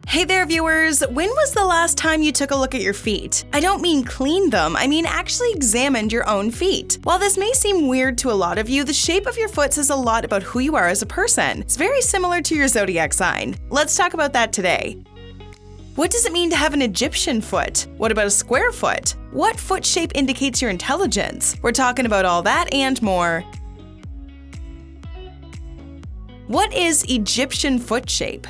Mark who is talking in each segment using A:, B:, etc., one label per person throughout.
A: Hey there, viewers! When was the last time you took a look at your feet? I don't mean cleaned them, I mean actually examined your own feet. While this may seem weird to a lot of you, the shape of your foot says a lot about who you are as a person. It's very similar to your zodiac sign. Let's talk about that today. What does it mean to have an Egyptian foot? What about a square foot? What foot shape indicates your intelligence? We're talking about all that and more. What is Egyptian foot shape?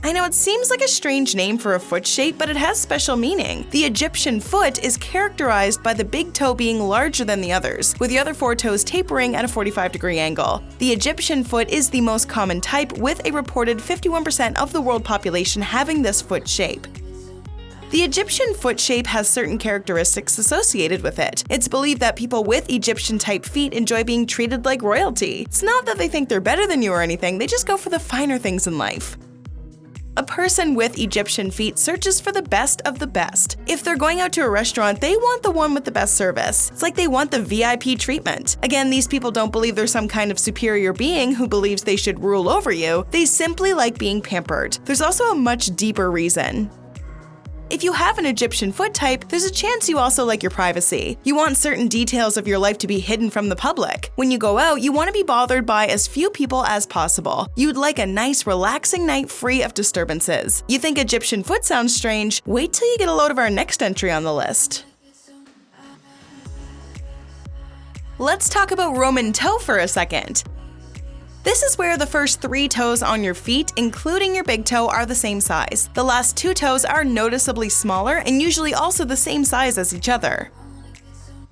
A: I know it seems like a strange name for a foot shape, but it has special meaning. The Egyptian foot is characterized by the big toe being larger than the others, with the other 4 toes tapering at a 45-degree angle. The Egyptian foot is the most common type, with a reported 51% of the world population having this foot shape. The Egyptian foot shape has certain characteristics associated with it. It's believed that people with Egyptian-type feet enjoy being treated like royalty. It's not that they think they're better than you or anything, they just go for the finer things in life. A person with Egyptian feet searches for the best of the best. If they're going out to a restaurant, they want the one with the best service. It's like they want the VIP treatment. Again, these people don't believe they're some kind of superior being who believes they should rule over you. They simply like being pampered. There's also a much deeper reason. If you have an Egyptian foot type, there's a chance you also like your privacy. You want certain details of your life to be hidden from the public. When you go out, you want to be bothered by as few people as possible. You'd like a nice, relaxing night free of disturbances. You think Egyptian foot sounds strange? Wait till you get a load of our next entry on the list. Let's talk about Roman toe for a second. This is where the first 3 toes on your feet, including your big toe, are the same size. The last 2 toes are noticeably smaller and usually also the same size as each other.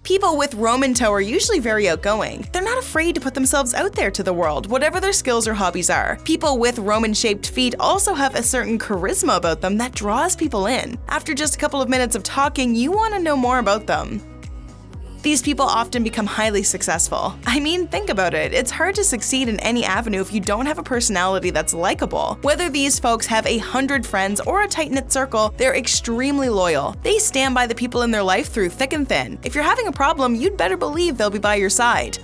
A: People with Roman toe are usually very outgoing. They're not afraid to put themselves out there to the world, whatever their skills or hobbies are. People with Roman-shaped feet also have a certain charisma about them that draws people in. After just a couple of minutes of talking, you want to know more about them. These people often become highly successful. I mean, think about it. It's hard to succeed in any avenue if you don't have a personality that's likable. Whether these folks have 100 friends or a tight-knit circle, they're extremely loyal. They stand by the people in their life through thick and thin. If you're having a problem, you'd better believe they'll be by your side.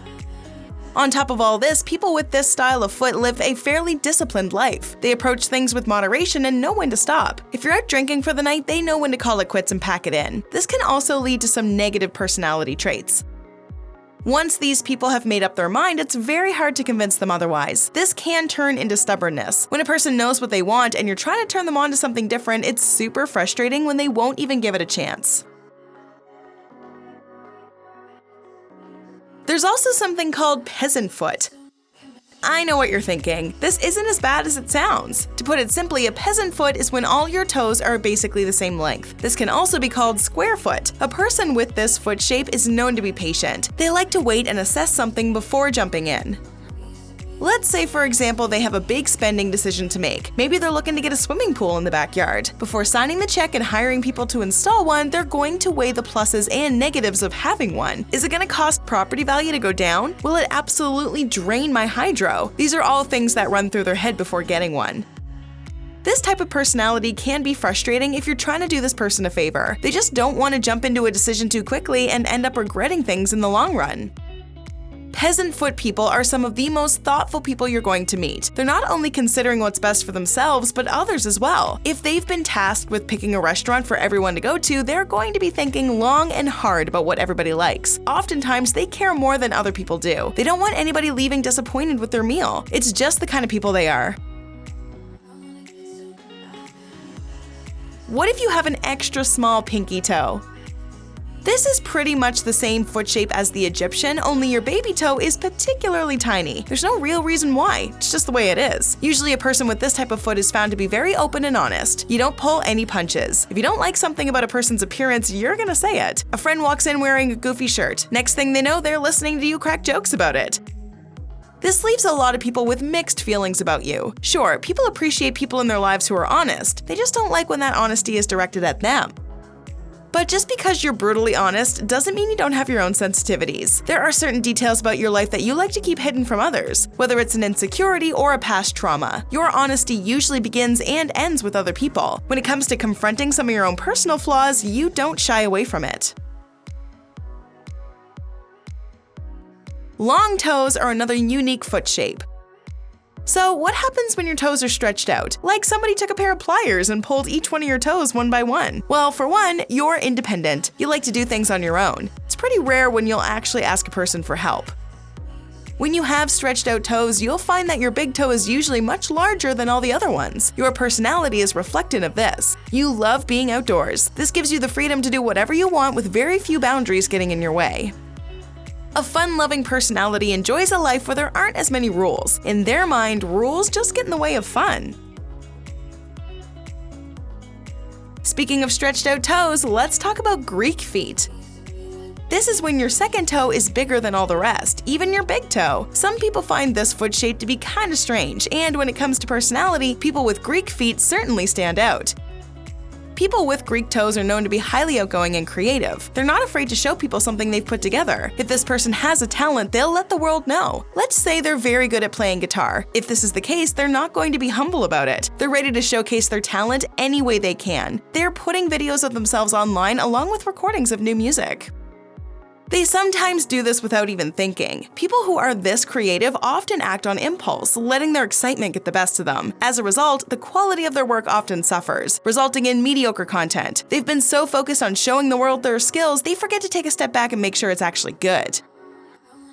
A: On top of all this, people with this style of foot live a fairly disciplined life. They approach things with moderation and know when to stop. If you're out drinking for the night, they know when to call it quits and pack it in. This can also lead to some negative personality traits. Once these people have made up their mind, it's very hard to convince them otherwise. This can turn into stubbornness. When a person knows what they want and you're trying to turn them on to something different, it's super frustrating when they won't even give it a chance. There's also something called peasant foot. I know what you're thinking. This isn't as bad as it sounds. To put it simply, a peasant foot is when all your toes are basically the same length. This can also be called square foot. A person with this foot shape is known to be patient. They like to wait and assess something before jumping in. Let's say, for example, they have a big spending decision to make. Maybe they're looking to get a swimming pool in the backyard. Before signing the check and hiring people to install one, they're going to weigh the pluses and negatives of having one. Is it going to cost property value to go down? Will it absolutely drain my hydro? These are all things that run through their head before getting one. This type of personality can be frustrating if you're trying to do this person a favor. They just don't want to jump into a decision too quickly and end up regretting things in the long run. Peasant foot people are some of the most thoughtful people you're going to meet. They're not only considering what's best for themselves, but others as well. If they've been tasked with picking a restaurant for everyone to go to, they're going to be thinking long and hard about what everybody likes. Oftentimes, they care more than other people do. They don't want anybody leaving disappointed with their meal. It's just the kind of people they are. What if you have an extra small pinky toe? This is pretty much the same foot shape as the Egyptian, only your baby toe is particularly tiny. There's no real reason why, it's just the way it is. Usually a person with this type of foot is found to be very open and honest. You don't pull any punches. If you don't like something about a person's appearance, you're gonna say it. A friend walks in wearing a goofy shirt. Next thing they know, they're listening to you crack jokes about it. This leaves a lot of people with mixed feelings about you. Sure, people appreciate people in their lives who are honest. They just don't like when that honesty is directed at them. But just because you're brutally honest doesn't mean you don't have your own sensitivities. There are certain details about your life that you like to keep hidden from others, whether it's an insecurity or a past trauma. Your honesty usually begins and ends with other people. When it comes to confronting some of your own personal flaws, you don't shy away from it. Long toes are another unique foot shape. So what happens when your toes are stretched out? Like somebody took a pair of pliers and pulled each one of your toes one by one. Well, for one, you're independent. You like to do things on your own. It's pretty rare when you'll actually ask a person for help. When you have stretched out toes, you'll find that your big toe is usually much larger than all the other ones. Your personality is reflective of this. You love being outdoors. This gives you the freedom to do whatever you want with very few boundaries getting in your way. A fun-loving personality enjoys a life where there aren't as many rules. In their mind, rules just get in the way of fun. Speaking of stretched out toes, let's talk about Greek feet. This is when your second toe is bigger than all the rest, even your big toe. Some people find this foot shape to be kinda strange, and when it comes to personality, people with Greek feet certainly stand out. People with Greek toes are known to be highly outgoing and creative. They're not afraid to show people something they've put together. If this person has a talent, they'll let the world know. Let's say they're very good at playing guitar. If this is the case, they're not going to be humble about it. They're ready to showcase their talent any way they can. They're putting videos of themselves online along with recordings of new music. They sometimes do this without even thinking. People who are this creative often act on impulse, letting their excitement get the best of them. As a result, the quality of their work often suffers, resulting in mediocre content. They've been so focused on showing the world their skills, they forget to take a step back and make sure it's actually good.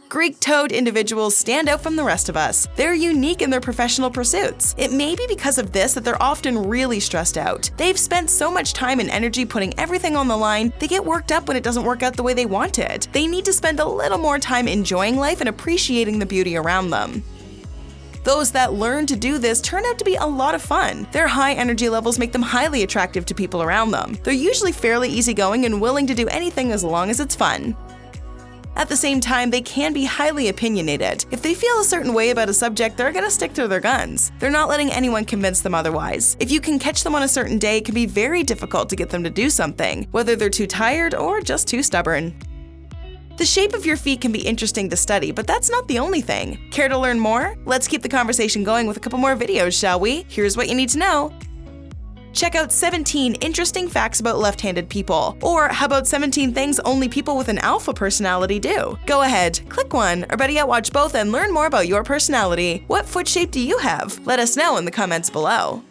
A: Greek-toed individuals stand out from the rest of us. They're unique in their professional pursuits. It may be because of this that they're often really stressed out. They've spent so much time and energy putting everything on the line, they get worked up when it doesn't work out the way they want it. They need to spend a little more time enjoying life and appreciating the beauty around them. Those that learn to do this turn out to be a lot of fun. Their high energy levels make them highly attractive to people around them. They're usually fairly easygoing and willing to do anything as long as it's fun. At the same time, they can be highly opinionated. If they feel a certain way about a subject, they're gonna stick to their guns. They're not letting anyone convince them otherwise. If you can catch them on a certain day, it can be very difficult to get them to do something, whether they're too tired or just too stubborn. The shape of your feet can be interesting to study, but that's not the only thing. Care to learn more? Let's keep the conversation going with a couple more videos, shall we? Here's what you need to know. Check out 17 interesting facts about left-handed people. Or how about 17 things only people with an alpha personality do? Go ahead, click one, or better yet watch both and learn more about your personality. What foot shape do you have? Let us know in the comments below.